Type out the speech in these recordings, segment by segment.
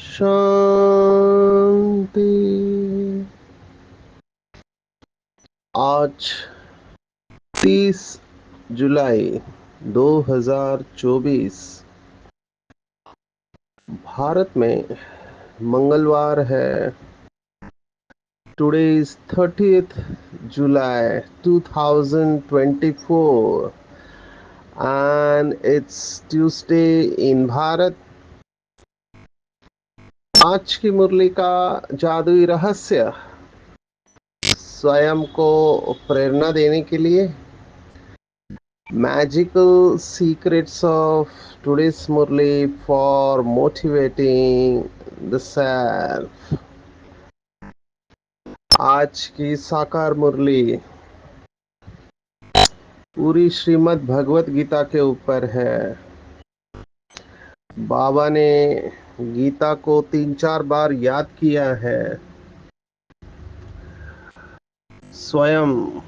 शांति। आज 30 जुलाई 2024 भारत में मंगलवार है। Today is 30th July 2024 and it's Tuesday in Bharat. आज की मुरली का जादुई रहस्य स्वयं को प्रेरणा देने के लिए magical secrets of today's Murli for motivating the self. आज की साकार मुरली पूरी श्रीमद् भगवत गीता के ऊपर है। बाबा ने गीता को 3-4 बार याद किया है। स्वयं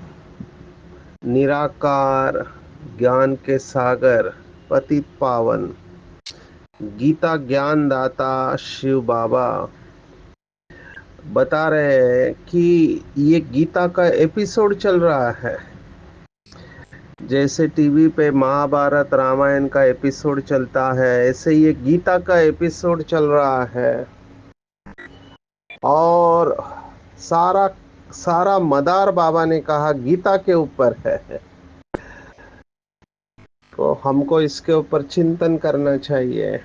निराकार ज्ञान के सागर पतित पावन गीता ज्ञान दाता शिव बाबा बता रहे हैं कि ये गीता का एपिसोड चल रहा है। जैसे टीवी पे महाभारत रामायण का एपिसोड चलता है, ऐसे ये गीता का एपिसोड चल रहा है और सारा सारा मदार बाबा ने कहा गीता के ऊपर है। तो हमको इसके ऊपर चिंतन करना चाहिए।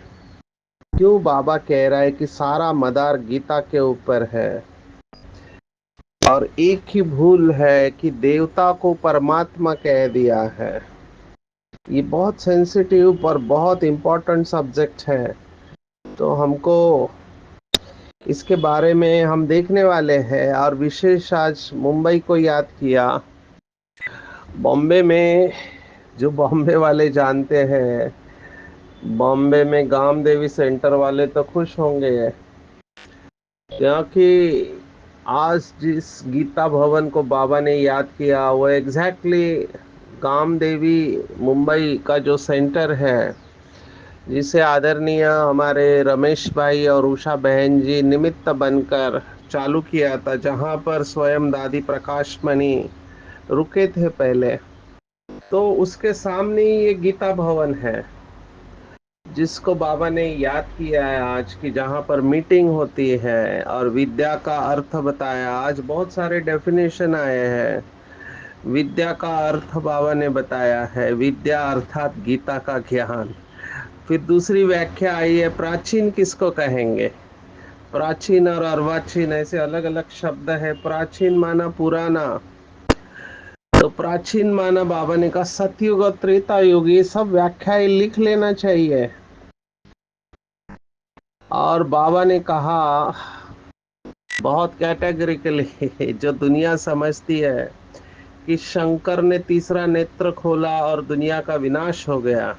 क्यों बाबा कह रहा है कि सारा मदार गीता के ऊपर है? और एक ही भूल है कि देवता को परमात्मा कह दिया है। ये बहुत सेंसिटिव और बहुत इम्पोर्टेंट सब्जेक्ट है, तो हमको इसके बारे में हम देखने वाले हैं। और विशेष आज मुंबई को याद किया। बॉम्बे में जो बॉम्बे वाले जानते हैं, बॉम्बे में गाम देवी सेंटर वाले तो खुश होंगे, क्योंकि आज जिस गीता भवन को बाबा ने याद किया वो एग्जैक्टली गाम देवी मुंबई का जो सेंटर है, जिसे आदरणीय हमारे रमेश भाई और उषा बहन जी निमित्त बनकर चालू किया था, जहां पर स्वयं दादी प्रकाश मणि रुके थे पहले। तो उसके सामने ही ये गीता भवन है, जिसको बाबा ने याद किया है आज की, जहाँ पर मीटिंग होती है और विद्या का अर्थ बताया। आज बहुत सारे डेफिनेशन आए हैं। विद्या का अर्थ बाबा ने बताया है, विद्या अर्थात गीता का ज्ञान। फिर दूसरी व्याख्या आई है, प्राचीन किसको कहेंगे। प्राचीन और अर्वाचीन ऐसे अलग अलग शब्द है। प्राचीन माना पुराना, तो प्राचीन माना बाबा ने कहा सतयुग और त्रेता युग, ये सब व्याख्याएं लिख लेना चाहिए। और बाबा ने कहा बहुत कैटेगरिकली, जो दुनिया समझती है कि शंकर ने तीसरा नेत्र खोला और दुनिया का विनाश हो गया।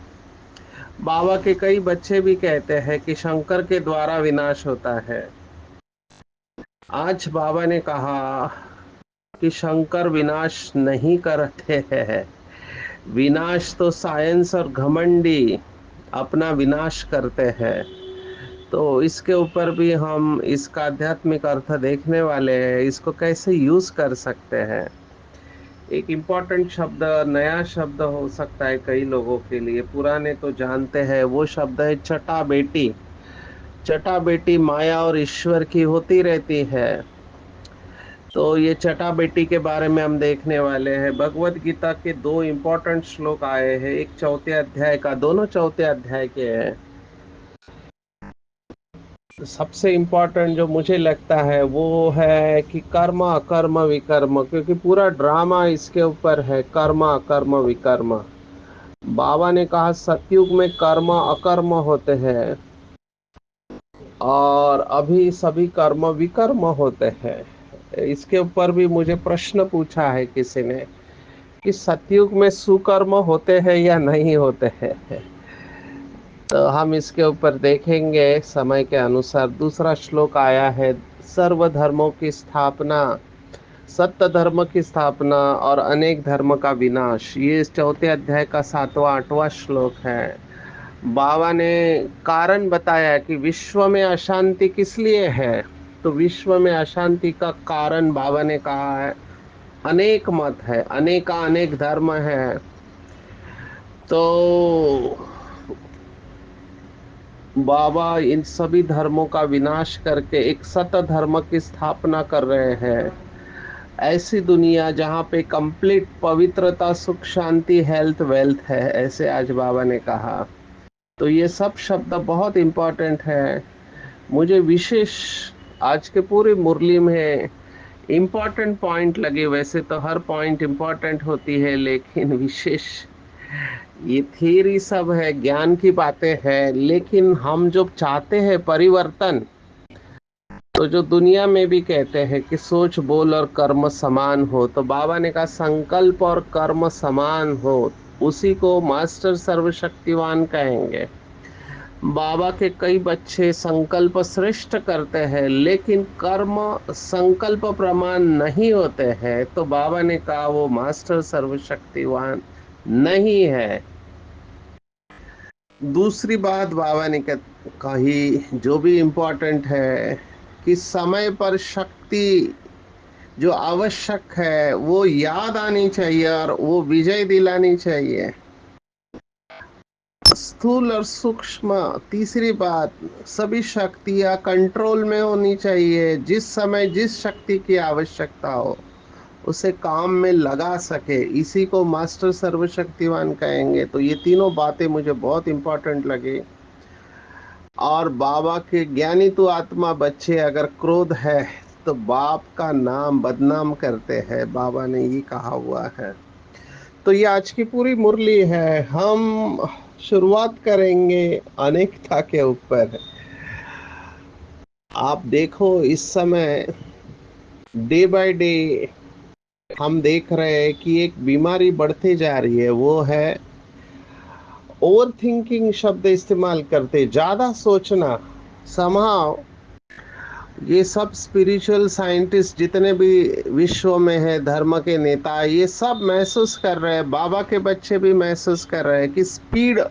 बाबा के कई बच्चे भी कहते हैं कि शंकर के द्वारा विनाश होता है। आज बाबा ने कहा कि शंकर विनाश नहीं करते हैं। विनाश तो साइंस और घमंडी अपना विनाश करते हैं। तो इसके ऊपर भी हम इसका आध्यात्मिक अर्थ देखने वाले हैं, इसको कैसे यूज कर सकते हैं। एक इम्पॉर्टेंट शब्द, नया शब्द हो सकता है कई लोगों के लिए, पुराने तो जानते हैं। वो शब्द है चटा बेटी। चटा बेटी माया और ईश्वर की होती रहती है। तो ये चटा बेटी के बारे में हम देखने वाले हैं। भगवत गीता के 2 इम्पोर्टेंट श्लोक आए हैं, एक चौथे अध्याय का, दोनों चौथे अध्याय के हैं। सबसे इम्पोर्टेंट जो मुझे लगता है वो है कि कर्म अकर्म विकर्म, क्योंकि पूरा ड्रामा इसके ऊपर है, कर्म अकर्म विकर्म। बाबा ने कहा सतयुग में कर्म अकर्म होते हैं और अभी सभी कर्म विकर्म होते हैं। इसके ऊपर भी मुझे प्रश्न पूछा है किसी ने कि सतयुग में सुकर्म होते हैं या नहीं होते हैं। तो हम इसके ऊपर देखेंगे समय के अनुसार। दूसरा श्लोक आया है, सर्व धर्मों की स्थापना, सत्य धर्म की स्थापना और अनेक धर्म का विनाश। ये इस चौथे अध्याय का 7वां 8वां श्लोक है। बाबा ने कारण बताया कि विश्व में अशांति किस लिए है। तो विश्व में अशांति का कारण बाबा ने कहा है, अनेक मत है, अनेका अनेक धर्म है। तो बाबा इन सभी धर्मों का विनाश करके एक सत धर्म की स्थापना कर रहे हैं। ऐसी दुनिया जहाँ पे कंप्लीट पवित्रता, सुख, शांति, हेल्थ, वेल्थ है, ऐसे आज बाबा ने कहा। तो ये सब शब्द बहुत इम्पोर्टेंट है। मुझे विशेष आज के पूरी मुरली में इम्पोर्टेंट पॉइंट लगे। वैसे तो हर पॉइंट इम्पोर्टेंट होती है, लेकिन विशेष ये थियरी सब है, ज्ञान की बातें हैं, लेकिन हम जो चाहते हैं परिवर्तन, तो जो दुनिया में भी कहते हैं कि सोच, बोल और कर्म समान हो, तो बाबा ने कहा संकल्प और कर्म समान हो, उसी को मास्टर सर्वशक्तिवान कहेंगे। बाबा के कई बच्चे संकल्प श्रेष्ठ करते हैं, लेकिन कर्म संकल्प प्रमाण नहीं होते हैं, तो बाबा ने कहा वो मास्टर सर्वशक्तिवान नहीं है। दूसरी बात बाबा ने कही जो भी इम्पोर्टेंट है कि समय पर शक्ति जो आवश्यक है वो याद आनी चाहिए और वो विजय दिलानी चाहिए। स्थूल और सूक्ष्म, तीसरी बात, सभी शक्तियां कंट्रोल में होनी चाहिए। जिस समय जिस शक्ति की आवश्यकता हो उसे काम में लगा सके, इसी को मास्टर सर्वशक्तिवान कहेंगे। तो ये तीनों बातें मुझे बहुत इंपॉर्टेंट लगी। और बाबा के ज्ञानी तो आत्मा बच्चे अगर क्रोध है तो बाप का नाम बदनाम करते हैं, बाबा ने ये कहा हुआ है। तो ये आज की पूरी मुरली है। हम शुरुआत करेंगे अनेकता के ऊपर। आप देखो इस समय डे बाय डे हम देख रहे हैं कि एक बीमारी बढ़ती जा रही है, वो है ओवर थिंकिंग शब्द इस्तेमाल करते, ज्यादा सोचना। समहाउ ये सब स्पिरिचुअल साइंटिस्ट जितने भी विश्व में है, धर्म के नेता, ये सब महसूस कर रहे हैं, बाबा के बच्चे भी महसूस कर रहे हैं कि स्पीड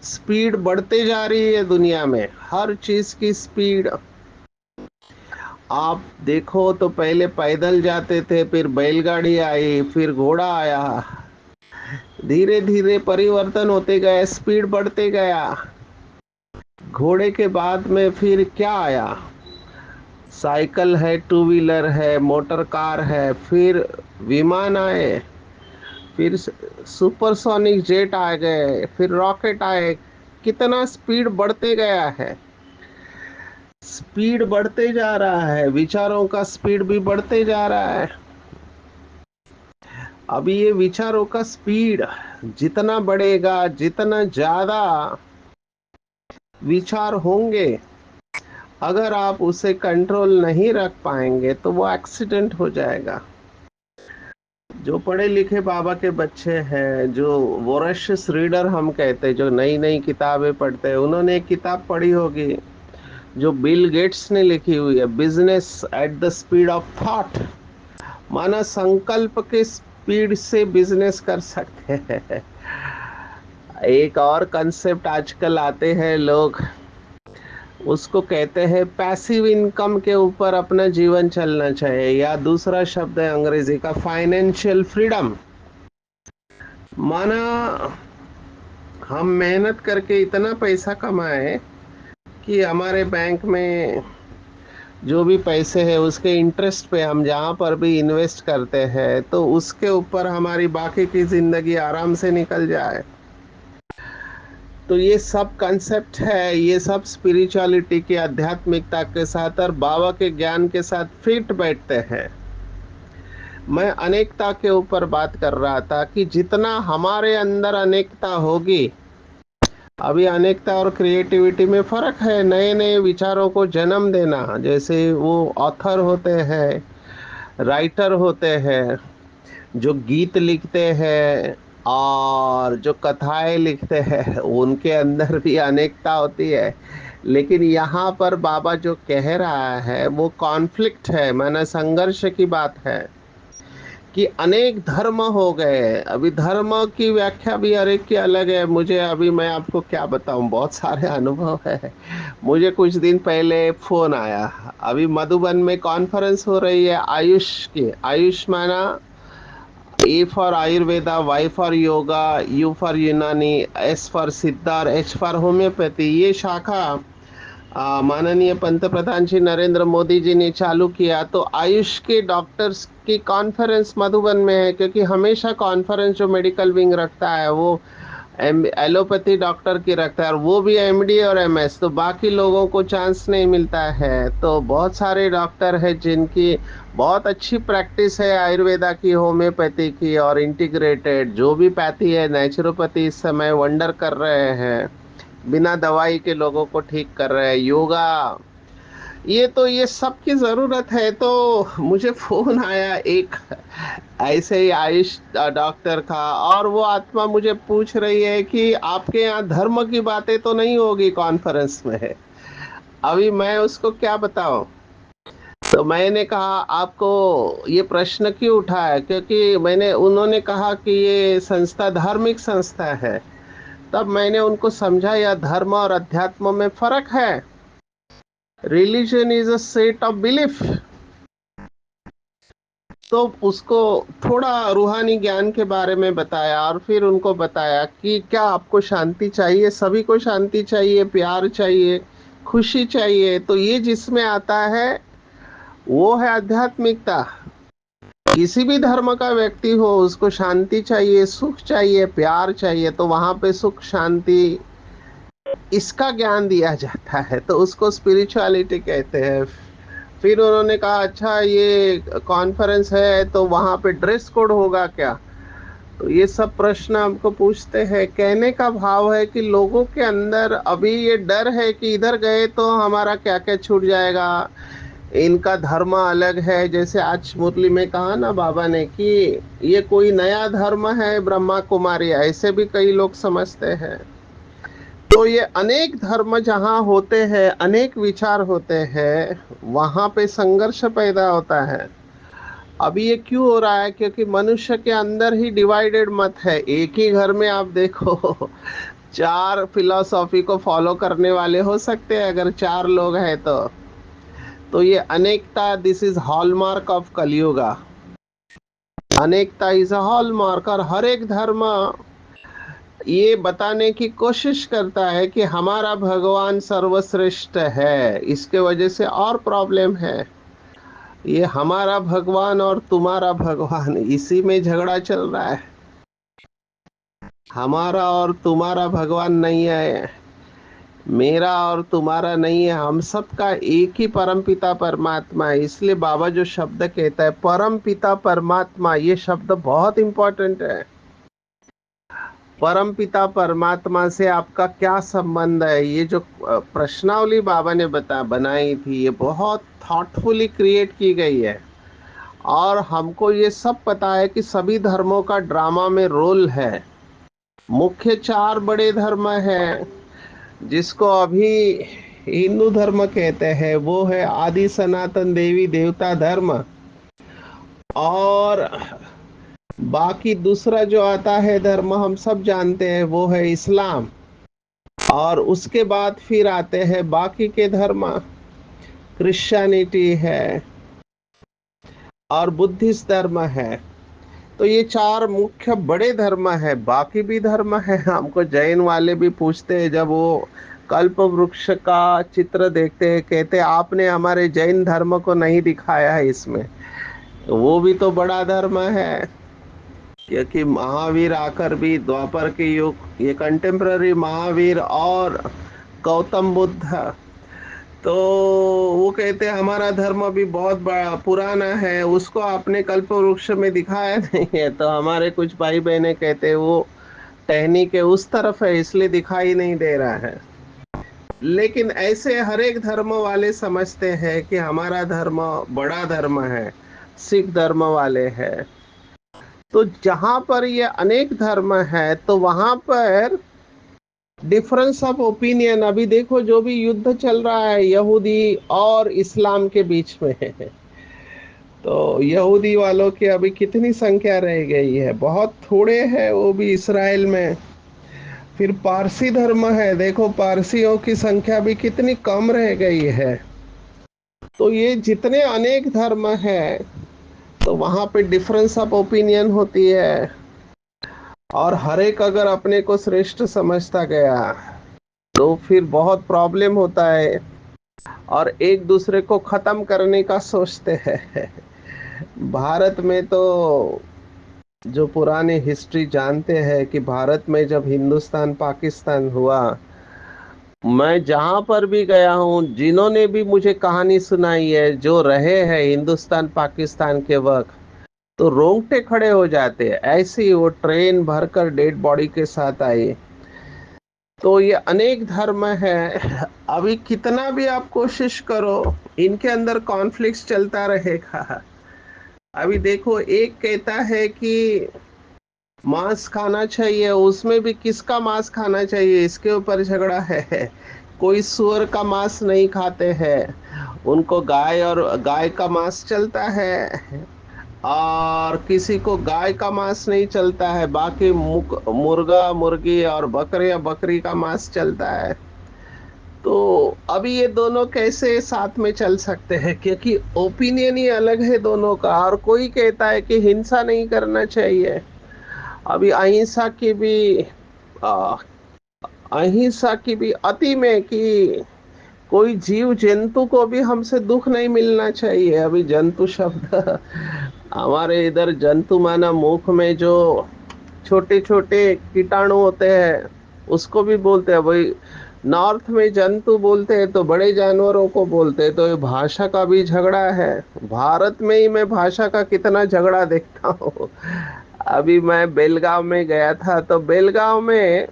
स्पीड बढ़ते जा रही है दुनिया में, हर चीज की स्पीड। आप देखो तो पहले पैदल जाते थे, फिर बैलगाड़ी आई, फिर घोड़ा आया, धीरे धीरे परिवर्तन होते गए, स्पीड बढ़ते गया। घोड़े के बाद में फिर क्या आया? साइकिल है, टू व्हीलर है, मोटर कार है, फिर विमान आए, फिर सुपरसोनिक जेट आ गए, फिर रॉकेट आए। कितना स्पीड बढ़ते गया है, स्पीड बढ़ते जा रहा है, विचारों का स्पीड भी बढ़ते जा रहा है। अभी ये विचारों का स्पीड जितना बढ़ेगा, जितना ज्यादा विचार होंगे, अगर आप उसे कंट्रोल नहीं रख पाएंगे तो वो एक्सीडेंट हो जाएगा। जो पढ़े लिखे बाबा के बच्चे हैं, जो वोरेशियस रीडर हम कहते हैं, जो नई नई किताबें पढ़ते हैं, उन्होंने एक किताब पढ़ी होगी जो बिल गेट्स ने लिखी हुई है, business at the speed of thought. माना संकल्प के स्पीड से बिजनेस कर सकते हैं। एक और कंसेप्ट आजकल आते हैं लोग, उसको कहते हैं पैसिव इनकम के ऊपर अपना जीवन चलना चाहिए, या दूसरा शब्द है अंग्रेजी का फाइनेंशियल फ्रीडम। माना हम मेहनत करके इतना पैसा कमाए कि हमारे बैंक में जो भी पैसे हैं उसके इंटरेस्ट पे हम जहाँ पर भी इन्वेस्ट करते हैं, तो उसके ऊपर हमारी बाकी की जिंदगी आराम से निकल जाए। तो ये सब कंसेप्ट है, ये सब स्पिरिचुअलिटी की आध्यात्मिकता के साथ और बाबा के ज्ञान के साथ फिट बैठते हैं। मैं अनेकता के ऊपर बात कर रहा था कि जितना हमारे अंदर अनेकता होगी, अभी अनेकता और क्रिएटिविटी में फर्क है, नए नए विचारों को जन्म देना। जैसे वो ऑथर होते हैं, राइटर होते हैं, जो गीत लिखते हैं और जो कथाएं लिखते हैं, उनके अंदर भी अनेकता होती है। लेकिन यहाँ पर बाबा जो कह रहा है वो कॉन्फ्लिक्ट है, माना संघर्ष की बात है कि अनेक धर्म हो गए। अभी धर्म की व्याख्या भी हर एक की अलग है। मुझे अभी, मैं आपको क्या बताऊं, बहुत सारे अनुभव है। मुझे कुछ दिन पहले फोन आया, अभी मधुबन में कॉन्फ्रेंस हो रही है आयुष की। आयुष माना A for Ayurveda, Y for yoga, U for Unani, S for Siddha और एच फॉर होम्योपैथी। ये शाखा माननीय पंत प्रधान श्री नरेंद्र मोदी जी ने चालू किया। तो आयुष के डॉक्टर्स की कॉन्फ्रेंस मधुबन में है, क्योंकि हमेशा कॉन्फ्रेंस जो मेडिकल विंग रखता है वो एलोपैथी डॉक्टर की रखता है, और वो भी एमडी और एमएस, तो बाकी लोगों को चांस नहीं मिलता है। तो बहुत सारे डॉक्टर हैं जिनकी बहुत अच्छी प्रैक्टिस है आयुर्वेदा की, होम्योपैथी की और इंटीग्रेटेड जो भी पैथी है, नेचुरोपैथी इस समय वंडर कर रहे हैं, बिना दवाई के लोगों को ठीक कर रहे हैं। योगा, ये तो ये सब की जरूरत है। तो मुझे फोन आया एक ऐसे ही आयुष डॉक्टर का, और वो आत्मा मुझे पूछ रही है कि आपके यहाँ धर्म की बातें तो नहीं होगी कॉन्फ्रेंस में। अभी मैं उसको क्या बताऊं। तो मैंने कहा आपको ये प्रश्न क्यों उठाया, क्योंकि मैंने, उन्होंने कहा कि ये संस्था धार्मिक संस्था है। तब मैंने उनको समझाया धर्म और अध्यात्म में फर्क है। Religion is a set of belief. तो उसको थोड़ा रूहानी ज्ञान के बारे में बताया, और फिर उनको बताया कि क्या आपको शांति चाहिए, सभी को शांति चाहिए, प्यार चाहिए, खुशी चाहिए, तो ये जिसमें आता है वो है आध्यात्मिकता। किसी भी धर्म का व्यक्ति हो, उसको शांति चाहिए, सुख चाहिए, प्यार चाहिए, तो वहां पे सुख शांति इसका ज्ञान दिया जाता है, तो उसको स्पिरिचुअलिटी कहते हैं। फिर उन्होंने कहा अच्छा ये कॉन्फ्रेंस है तो वहां पे ड्रेस कोड होगा क्या। तो ये सब प्रश्न हमको पूछते हैं। कहने का भाव है कि लोगों के अंदर अभी ये डर है कि इधर गए तो हमारा क्या क्या छूट जाएगा, इनका धर्म अलग है। जैसे आज मुरली में कहा ना बाबा ने कि ये कोई नया धर्म है ब्रह्मा कुमारी, ऐसे भी कई लोग समझते हैं। तो ये अनेक धर्म जहाँ होते हैं, अनेक विचार होते हैं, वहां पे संघर्ष पैदा होता है। अभी ये क्यों हो रहा है, क्योंकि मनुष्य के अंदर ही डिवाइडेड मत है। एक ही घर में आप देखो चार फिलॉसफी को फॉलो करने वाले हो सकते हैं अगर चार लोग हैं तो ये अनेकता, this is hallmark of Kalyuga. अनेकता इज अ हॉलमार्क, और हर एक धर्म ये बताने की कोशिश करता है कि हमारा भगवान सर्वश्रेष्ठ है। इसके वजह से और प्रॉब्लम है, ये हमारा भगवान और तुम्हारा भगवान, इसी में झगड़ा चल रहा है। हमारा और तुम्हारा भगवान नहीं है, मेरा और तुम्हारा नहीं है, हम सबका एक ही परम पिता परमात्मा है। इसलिए बाबा जो शब्द कहता है परम पिता परमात्मा, ये शब्द बहुत इंपॉर्टेंट है। परम पिता परमात्मा से आपका क्या संबंध है, ये जो प्रश्नावली बाबा ने बनाई थी, ये बहुत थॉटफुली क्रिएट की गई है। और हमको ये सब पता है कि सभी धर्मों का ड्रामा में रोल है। मुख्य चार बड़े धर्म हैं, जिसको अभी हिंदू धर्म कहते हैं, वो है आदि सनातन देवी देवता धर्म। और बाकी दूसरा जो आता है धर्म, हम सब जानते हैं, वो है इस्लाम। और उसके बाद फिर आते हैं बाकी के धर्म, क्रिश्चियनिटी है और बुद्धिस्ट धर्म है। तो ये चार मुख्य बड़े धर्म है। बाकी भी धर्म है, हमको जैन वाले भी पूछते हैं, जब वो कल्प वृक्ष का चित्र देखते हैं, कहते हैं आपने हमारे जैन धर्म को नहीं दिखाया है इसमें। तो वो भी तो बड़ा धर्म है, क्योंकि महावीर आकर भी द्वापर के युग, ये कंटेम्प्ररी महावीर और गौतम बुद्ध, तो वो कहते हैं हमारा धर्म भी बहुत बड़ा पुराना है, उसको आपने कल्प वृक्ष में दिखाया नहीं है। तो हमारे कुछ भाई बहने कहते हैं वो टहनी के उस तरफ है इसलिए दिखाई नहीं दे रहा है। लेकिन ऐसे हर एक धर्म वाले समझते हैं कि हमारा धर्म बड़ा धर्म है, सिख धर्म वाले हैं। तो जहां पर ये अनेक धर्म है तो वहां पर डिफरेंस ऑफ ओपिनियन, अभी देखो जो भी युद्ध चल रहा है यहूदी और इस्लाम के बीच में है, तो यहूदी वालों की अभी कितनी संख्या रह गई है, बहुत थोड़े हैं वो भी इसराइल में। फिर पारसी धर्म है, देखो पारसियों की संख्या भी कितनी कम रह गई है। तो ये जितने अनेक धर्म है तो वहां पे डिफरेंस ऑफ ओपिनियन होती है, और हर एक अगर अपने को श्रेष्ठ समझता गया तो फिर बहुत प्रॉब्लम होता है, और एक दूसरे को खत्म करने का सोचते हैं। भारत में तो जो पुराने हिस्ट्री जानते हैं कि भारत में जब हिंदुस्तान पाकिस्तान हुआ, मैं जहां पर भी गया हूं, जिन्होंने भी मुझे कहानी सुनाई है जो रहे हैं हिंदुस्तान पाकिस्तान के वक्त, तो रोंगटे खड़े हो जाते हैं। ऐसे ही वो ट्रेन भरकर डेड बॉडी के साथ आई। तो ये अनेक धर्म है, अभी कितना भी आप कोशिश करो इनके अंदर कॉन्फ्लिक्ट चलता रहेगा। अभी देखो एक कहता है कि मांस खाना चाहिए, उसमें भी किसका मांस खाना चाहिए इसके ऊपर झगड़ा है। कोई सुअर का मांस नहीं खाते हैं, उनको गाय और गाय का मांस चलता है, और किसी को गाय का मांस नहीं चलता है, बाकी मुर्गा मुर्गी और बकरे या बकरी का मांस चलता है। तो अभी ये दोनों कैसे साथ में चल सकते हैं, क्योंकि ओपिनियन ही अलग है दोनों का। और कोई कहता है कि हिंसा नहीं करना चाहिए, अभी अहिंसा की भी आ, अहिंसा की भी अति में कि कोई जीव जंतु को भी हमसे दुख नहीं मिलना चाहिए। अभी जंतु शब्द हमारे इधर जंतु माना मुख में जो छोटे छोटे कीटाणु होते हैं उसको भी बोलते हैं भाई। नॉर्थ में जंतु बोलते हैं तो बड़े जानवरों को बोलते हैं। तो ये भाषा का भी झगड़ा है। भारत में ही मैं भाषा का कितना झगड़ा देखता हूँ। अभी मैं बेलगांव में गया था, तो बेलगांव में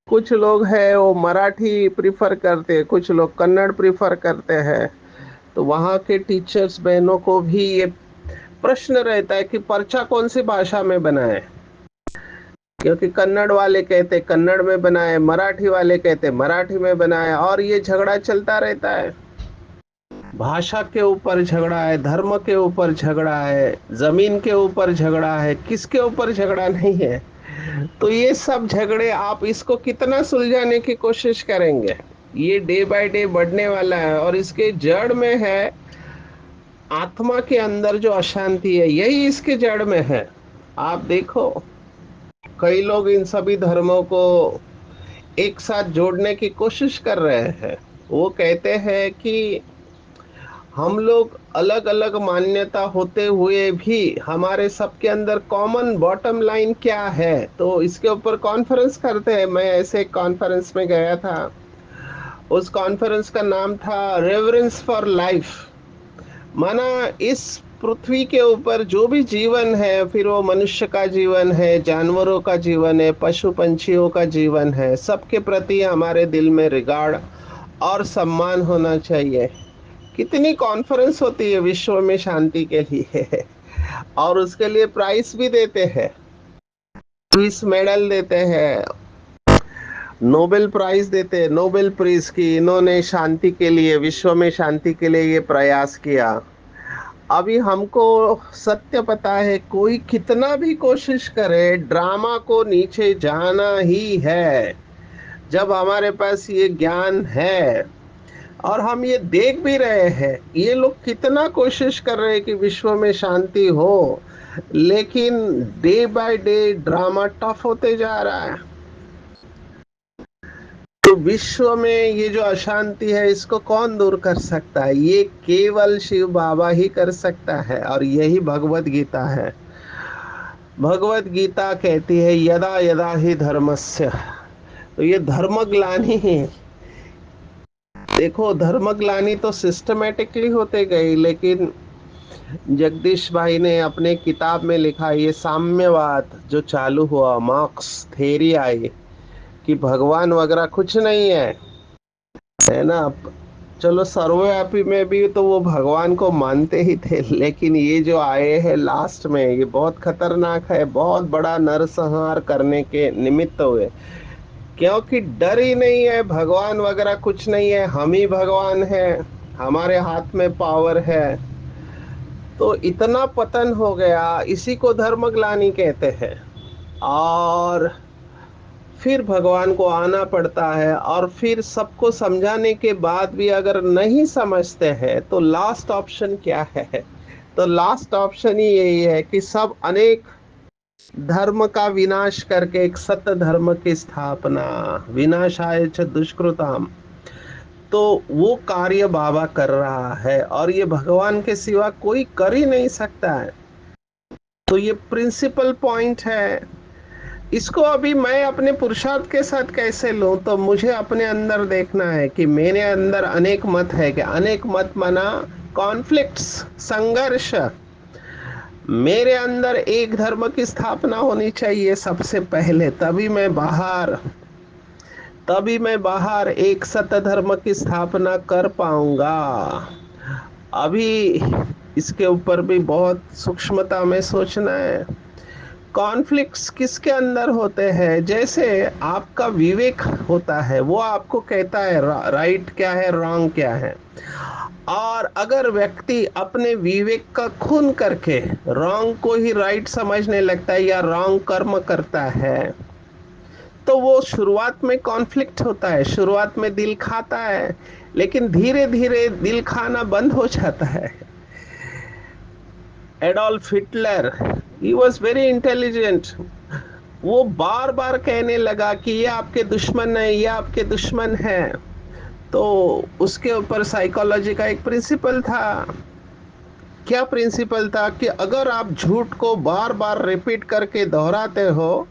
कुछ लोग हैं वो मराठी प्रिफर करते हैं, कुछ लोग कन्नड़ प्रिफर करते हैं। तो वहाँ के टीचर्स बहनों को भी ये प्रश्न रहता है कि पर्चा कौन सी भाषा में बनाए, क्योंकि कन्नड़ वाले कहते कन्नड़ में बनाए, मराठी वाले कहते मराठी में बनाए, और ये झगड़ा चलता रहता है। भाषा के ऊपर झगड़ा है, धर्म के ऊपर झगड़ा है, जमीन के ऊपर झगड़ा है, किसके ऊपर झगड़ा नहीं है। तो ये सब झगड़े आप इसको कितना सुलझाने की कोशिश करेंगे, ये डे बाय डे बढ़ने वाला है। और इसके जड़ में है आत्मा के अंदर जो अशांति है, यही इसके जड़ में है। आप देखो कई लोग इन सभी धर्मों को एक साथ जोड़ने की कोशिश कर रहे हैं। वो कहते हैं कि हम लोग अलग अलग मान्यता होते हुए भी हमारे सबके अंदर कॉमन बॉटम लाइन क्या है, तो इसके ऊपर कॉन्फ्रेंस करते हैं। मैं ऐसे कॉन्फ्रेंस में गया था, उस कॉन्फ्रेंस का नाम था रेवरेंस फॉर लाइफ। माना इस पृथ्वी के ऊपर जो भी जीवन है, फिर वो मनुष्य का जीवन है, जानवरों का जीवन है, पशु पंछियों का जीवन है, सबके प्रति हमारे दिल में रिगार्ड और सम्मान होना चाहिए। कितनी कॉन्फ्रेंस होती है विश्व में शांति के लिए, और उसके लिए प्राइस भी देते हैं, पीस मेडल देते हैं, नोबेल प्राइज देते हैं, नोबेल प्राइज की इन्होंने शांति के लिए, विश्व में शांति के लिए ये प्रयास किया। अभी हमको सत्य पता है, कोई कितना भी कोशिश करे ड्रामा को नीचे जाना ही है। जब हमारे पास ये ज्ञान है और हम ये देख भी रहे हैं, ये लोग कितना कोशिश कर रहे हैं कि विश्व में शांति हो, लेकिन day by day drama tough होते जा रहा है। तो विश्व में ये जो अशांति है इसको कौन दूर कर सकता है? ये केवल शिव बाबा ही कर सकता है, और यही भगवत गीता है। भगवत गीता कहती है यदा यदा ही धर्मस्य। तो ये धर्मग्लानि है। देखो धर्मग्लानि तो सिस्टमेटिकली होते गई, लेकिन जगदीश भाई ने अपने किताब में लिखा, ये साम्यवाद जो चालू हुआ, मार्क्स थेरी आई कि भगवान वगैरह कुछ नहीं है ना। चलो सर्वव्यापी में भी तो वो भगवान को मानते ही थे, लेकिन ये जो आए हैं लास्ट में, ये बहुत खतरनाक है, बहुत बड़ा नरसंहार करने के निमित्त हुए। क्योंकि डर ही नहीं है, भगवान वगैरह कुछ नहीं है, हम ही भगवान है, हमारे हाथ में पावर है। तो इतना पतन हो गया, इसी को धर्मग्लानि कहते हैं। और फिर भगवान को आना पड़ता है, और फिर सबको समझाने के बाद भी अगर नहीं समझते हैं तो लास्ट ऑप्शन क्या है? तो लास्ट ऑप्शन ही यही है कि सब अनेक धर्म का विनाश करके एक सत्य धर्म की स्थापना, विनाशाय च दुष्कृताम। तो वो कार्य बाबा कर रहा है, और ये भगवान के सिवा कोई कर ही नहीं सकता है। तो ये प्रिंसिपल पॉइंट है। इसको अभी मैं अपने पुरुषार्थ के साथ कैसे लूं? तो मुझे अपने अंदर देखना है कि मेरे अंदर अनेक मत है, कि अनेक मत माना कॉन्फ्लिक्ट्स, संघर्ष। मेरे अंदर एक धर्म की स्थापना होनी चाहिए सबसे पहले, तभी मैं बाहर एक सत्य धर्म की स्थापना कर पाऊंगा। अभी इसके ऊपर भी बहुत सूक्ष्मता में सोचना है। कॉन्फ्लिक्ट्स किसके अंदर होते हैं? जैसे आपका विवेक होता है, वो आपको कहता है राइट क्या है, रॉन्ग क्या है। और अगर व्यक्ति अपने विवेक का खून करके रॉन्ग को ही राइट समझने लगता है, या रॉन्ग कर्म करता है, तो वो शुरुआत में कॉन्फ्लिक्ट होता है, शुरुआत में दिल खाता है, लेकिन धीरे धीरे दिल खाना बंद हो जाता है। Adolf Hitler, he was very intelligent. वो बार बार कहने लगा कि ये आपके दुश्मन है, ये आपके दुश्मन है। तो उसके ऊपर साइकोलॉजी का एक प्रिंसिपल था। क्या प्रिंसिपल था? कि अगर आप झूठ को बार बार रिपीट करके दोहराते हो,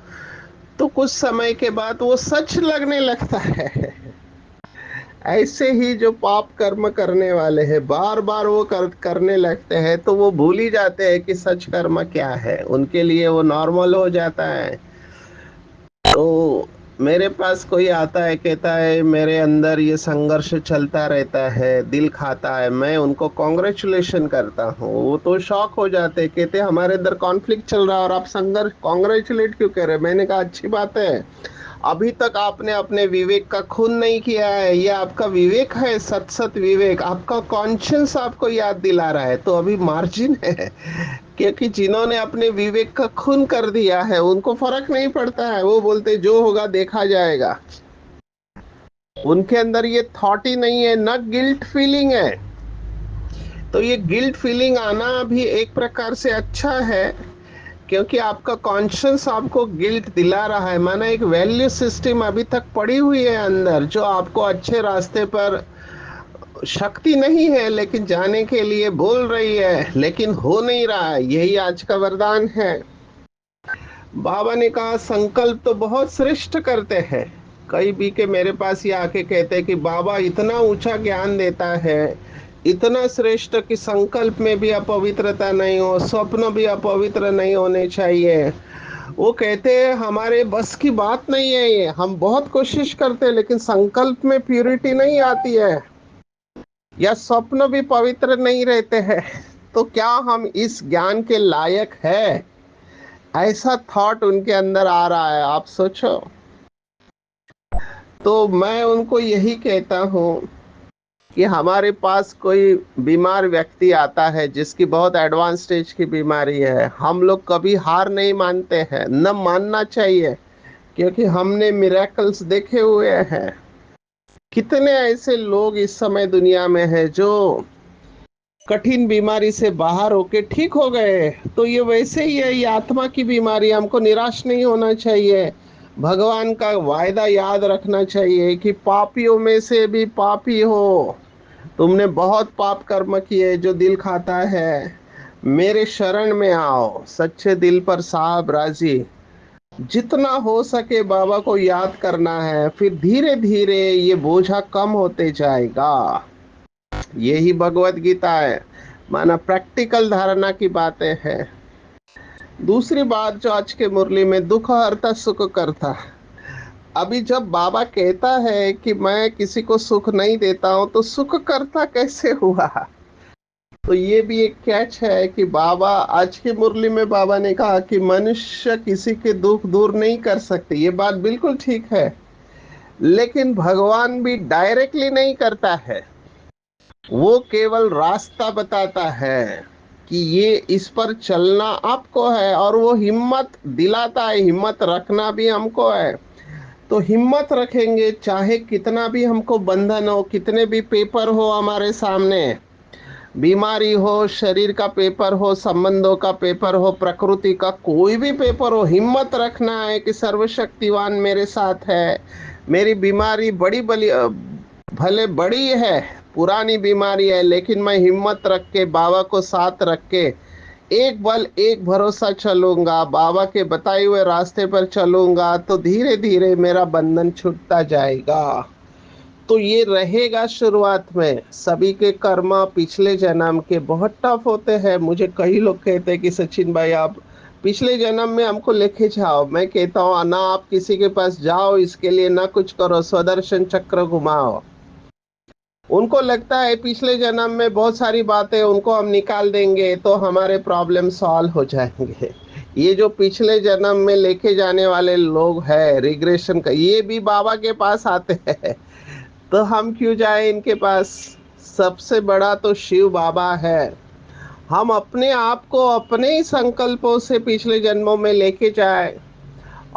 तो कुछ समय के बाद वो सच लगने लगता है। ऐसे ही जो पाप कर्म करने वाले हैं, बार बार वो करने लगते हैं, तो वो भूल ही जाते हैं कि सच कर्म क्या है, उनके लिए वो नॉर्मल हो जाता है। तो मेरे पास कोई आता है, कहता है मेरे अंदर ये संघर्ष चलता रहता है, दिल खाता है, मैं उनको कॉन्ग्रेचुलेशन करता हूँ, वो तो शॉक हो जाते, कहते हमारे अंदर कॉन्फ्लिक्ट चल रहा है और आप संघर्ष कॉन्ग्रेचुलेट क्यों कर रहे हैं? मैंने कहा अच्छी बात है, अभी तक आपने अपने विवेक का खून नहीं किया है, ये आपका विवेक है, सत सत विवेक, आपका कॉन्शियस आपको याद दिला रहा है, तो अभी मार्जिन है। क्योंकि जिन्होंने अपने विवेक का खून कर दिया है, उनको फर्क नहीं पड़ता है, वो बोलते जो होगा देखा जाएगा। उनके अंदर ये थॉट ही नहीं है, न गिल्ट फीलिंग है। तो ये गिल्ट फीलिंग आना भी एक प्रकार से अच्छा है, क्योंकि आपका कॉन्शियस आपको गिल्ट दिला रहा है, माना एक वैल्यू सिस्टम अभी तक पड़ी हुई है अंदर, जो आपको अच्छे रास्ते पर शक्ति नहीं है लेकिन जाने के लिए बोल रही है, लेकिन हो नहीं रहा है। यही आज का वरदान है। बाबा ने कहा संकल्प तो बहुत श्रेष्ठ करते हैं। कई भी के मेरे पास ये आके कहते हैं कि बाबा इतना ऊंचा ज्ञान देता है, इतना श्रेष्ठ, कि संकल्प में भी अपवित्रता नहीं हो, स्वप्न भी अपवित्र नहीं होने चाहिए। वो कहते हैं हमारे बस की बात नहीं है ये, हम बहुत कोशिश करते हैं लेकिन संकल्प में प्यूरिटी नहीं आती है, या स्वप्न भी पवित्र नहीं रहते हैं। तो क्या हम इस ज्ञान के लायक है? ऐसा थॉट उनके अंदर आ रहा है, आप सोचो। तो मैं उनको यही कहता हूँ कि हमारे पास कोई बीमार व्यक्ति आता है जिसकी बहुत एडवांस स्टेज की बीमारी है, हम लोग कभी हार नहीं मानते हैं, न मानना चाहिए, क्योंकि हमने मिरेकल्स देखे हुए हैं। कितने ऐसे लोग इस समय दुनिया में हैं जो कठिन बीमारी से बाहर होके ठीक हो गए। तो ये वैसे ही है, ये आत्मा की बीमारी, हमको निराश नहीं होना चाहिए। भगवान का वायदा याद रखना चाहिए कि पापियों में से भी पापी हो, तुमने बहुत पाप कर्म किए जो दिल खाता है, मेरे शरण में आओ, सच्चे दिल पर साहब राजी। जितना हो सके बाबा को याद करना है, फिर धीरे धीरे ये बोझा कम होते जाएगा। यही भगवत गीता है। माना प्रैक्टिकल धारणा की बातें हैं। दूसरी बात जो आज के मुरली में, दुख हरता सुख करता। अभी जब बाबा कहता है कि मैं किसी को सुख नहीं देता हूं, तो सुख करता कैसे हुआ? तो ये भी एक कैच है कि बाबा आज की मुरली में बाबा ने कहा कि मनुष्य किसी के दुख दूर नहीं कर सकते। ये बात बिल्कुल ठीक है, लेकिन भगवान भी डायरेक्टली नहीं करता है, वो केवल रास्ता बताता है कि ये इस पर चलना आपको है, और वो हिम्मत दिलाता है। हिम्मत रखना भी हमको है, तो हिम्मत रखेंगे चाहे कितना भी हमको बंधन हो, कितने भी पेपर हो हमारे सामने, बीमारी हो, शरीर का पेपर हो, संबंधों का पेपर हो, प्रकृति का कोई भी पेपर हो, हिम्मत रखना है कि सर्वशक्तिवान मेरे साथ है। मेरी बीमारी बड़ी बड़ी भले बड़ी है, पुरानी बीमारी है, लेकिन मैं हिम्मत रख के बाबा को साथ रख के एक बल एक भरोसा चलूंगा, बाबा के बताए हुए रास्ते पर चलूंगा, तो धीरे धीरे मेरा बंधन छूटता जाएगा। तो ये रहेगा शुरुआत में। सभी के कर्म पिछले जन्म के बहुत टफ होते हैं। मुझे कई लोग कहते हैं कि सचिन भाई आप पिछले जन्म में हमको लेके जाओ। मैं कहता हूँ ना, आप किसी के पास जाओ इसके लिए, ना कुछ करो, स्वदर्शन चक्र घुमाओ। उनको लगता है पिछले जन्म में बहुत सारी बातें उनको हम निकाल देंगे तो हमारे प्रॉब्लम सॉल्व हो जाएंगे। ये जो पिछले जन्म में लेके जाने वाले लोग हैं, रिग्रेशन का, ये भी बाबा के पास आते हैं। तो हम क्यों जाए इनके पास? सबसे बड़ा तो शिव बाबा है। हम अपने आप को अपने ही संकल्पों से पिछले जन्मों में लेके जाए,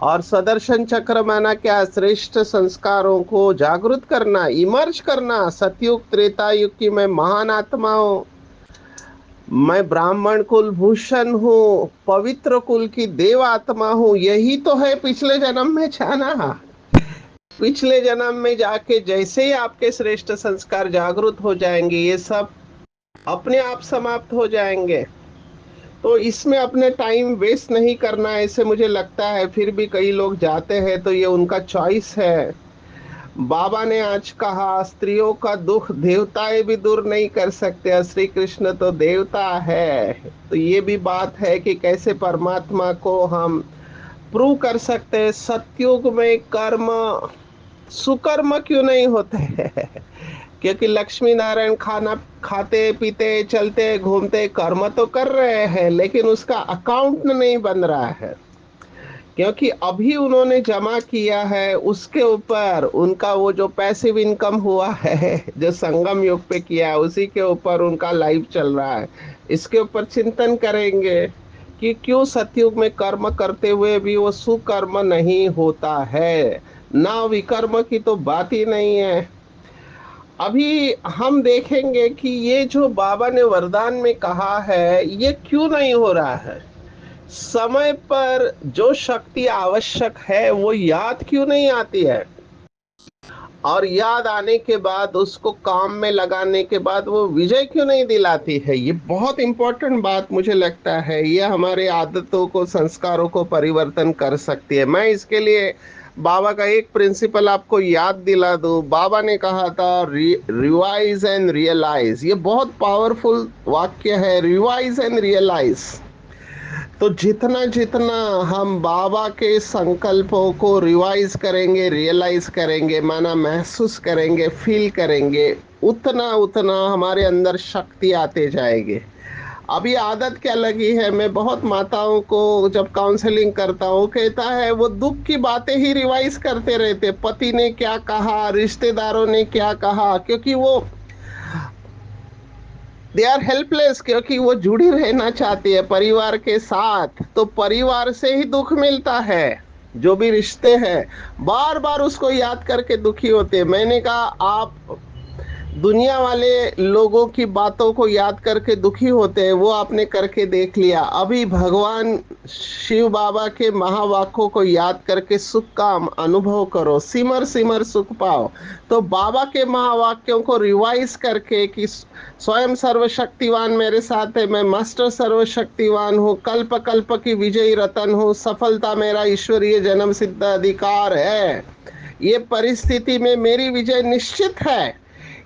और सदर्शन चक्र माना क्या? श्रेष्ठ संस्कारों को जागृत करना, इमर्ज करना। सतयुग त्रेता युग की मैं महान आत्मा हूँ, मैं ब्राह्मण कुल भूषण हूँ, पवित्र कुल की देव आत्मा हूँ। यही तो है पिछले जन्म में जाना। पिछले जन्म में जाके जैसे ही आपके श्रेष्ठ संस्कार जागृत हो जाएंगे, ये सब अपने आप समाप्त हो जाएंगे। तो इसमें अपने टाइम वेस्ट नहीं करना है, ऐसे मुझे लगता है। फिर भी कई लोग जाते हैं, तो ये उनका चॉइस है। बाबा ने आज कहा स्त्रियों का दुख देवताएं भी दूर नहीं कर सकते, श्री कृष्ण तो देवता है। तो ये भी बात है कि कैसे परमात्मा को हम प्रूव कर सकते हैं। सतयुग में कर्म सुकर्म क्यों नहीं होते हैं? क्योंकि लक्ष्मी नारायण खाना खाते पीते चलते घूमते कर्म तो कर रहे हैं, लेकिन उसका अकाउंट नहीं बन रहा है। क्योंकि अभी उन्होंने जमा किया है, उसके ऊपर उनका वो जो पैसिव इनकम हुआ है, जो संगम योग पे किया है, उसी के ऊपर उनका लाइफ चल रहा है। इसके ऊपर चिंतन करेंगे कि क्यों सतयुग में कर्म करते हुए भी वो सुकर्म नहीं होता है। ना विकर्म की तो बात ही नहीं है। अभी हम देखेंगे कि ये जो बाबा ने वरदान में कहा है, ये क्यों नहीं हो रहा है। समय पर जो शक्ति आवश्यक है वो याद क्यों नहीं आती है, और याद आने के बाद उसको काम में लगाने के बाद वो विजय क्यों नहीं दिलाती है। ये बहुत इंपॉर्टेंट बात मुझे लगता है। ये हमारे आदतों को, संस्कारों को परिवर्तन कर सकती है। मैं इसके लिए बाबा का एक प्रिंसिपल आपको याद दिला दूं। बाबा ने कहा था रिवाइज एंड रियलाइज। ये बहुत पावरफुल वाक्य है, रिवाइज एंड रियलाइज। तो जितना जितना हम बाबा के संकल्पों को रिवाइज करेंगे, रियलाइज करेंगे, माना महसूस करेंगे, फील करेंगे, उतना उतना हमारे अंदर शक्ति आते जाएगी। अभी आदत क्या लगी है, मैं बहुत माताओं को जब काउंसलिंग करता हूँ, कहता है वो दुख की बातें ही रिवाइज करते रहते। पति ने क्या कहा, रिश्तेदारों ने क्या कहा, क्योंकि वो दे आर हेल्पलेस, क्योंकि वो जुड़ी रहना चाहती है परिवार के साथ। तो परिवार से ही दुख मिलता है। जो भी रिश्ते हैं बार बार उसको याद करके दुखी होते हैं। मैंने कहा आप दुनिया वाले लोगों की बातों को याद करके दुखी होते हैं, वो आपने करके देख लिया। अभी भगवान शिव बाबा के महावाक्यों को याद करके सुख का अनुभव करो, सिमर सिमर सुख पाओ। तो बाबा के महावाक्यों को रिवाइज करके कि स्वयं सर्वशक्तिवान मेरे साथ है, मैं मास्टर सर्वशक्तिवान हूँ, कल्प कल्प की विजयी रतन हूँ, सफलता मेरा ईश्वरीय जन्म सिद्ध अधिकार है, ये परिस्थिति में मेरी विजय निश्चित है।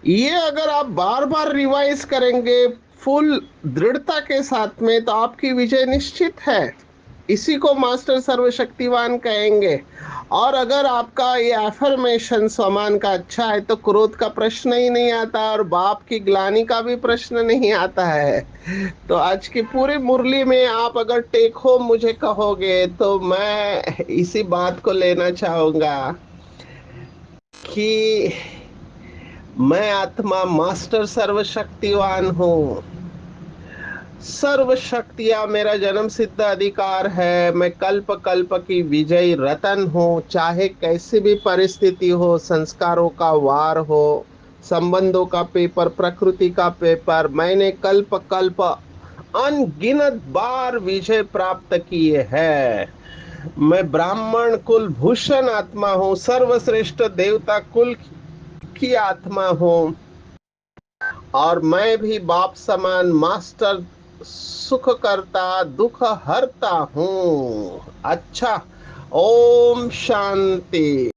ये अगर आप बार बार रिवाइज करेंगे, फुल दृढ़ता के साथ में, तो आपकी विजय निश्चित है। इसी को मास्टर सर्वशक्तिवान कहेंगे। और अगर आपका ये एफर्मेशन स्वमान का अच्छा है तो क्रोध का प्रश्न ही नहीं आता, और बाप की ग्लानि का भी प्रश्न नहीं आता है। तो आज की पूरी मुरली में आप अगर टेक होम मुझे कहोगे तो मैं इसी बात को लेना चाहूंगा कि मैं आत्मा मास्टर सर्वशक्तिवान हूँ। सर्व शक्तियां मेरा जन्म सिद्ध अधिकार है। मैं कल्प कल्प की विजयी रतन हूँ, चाहे कैसी भी परिस्थिति हो, संस्कारों का वार हो, संबंधों का पेपर, प्रकृति का पेपर, मैंने कल्प कल्प अनगिनत बार विजय प्राप्त किए है। मैं ब्राह्मण कुल भूषण आत्मा हूँ, सर्वश्रेष्ठ देवता कुल की आत्मा हूँ, और मैं भी बाप समान मास्टर सुख करता दुख हरता हूँ। अच्छा, ओम शांति।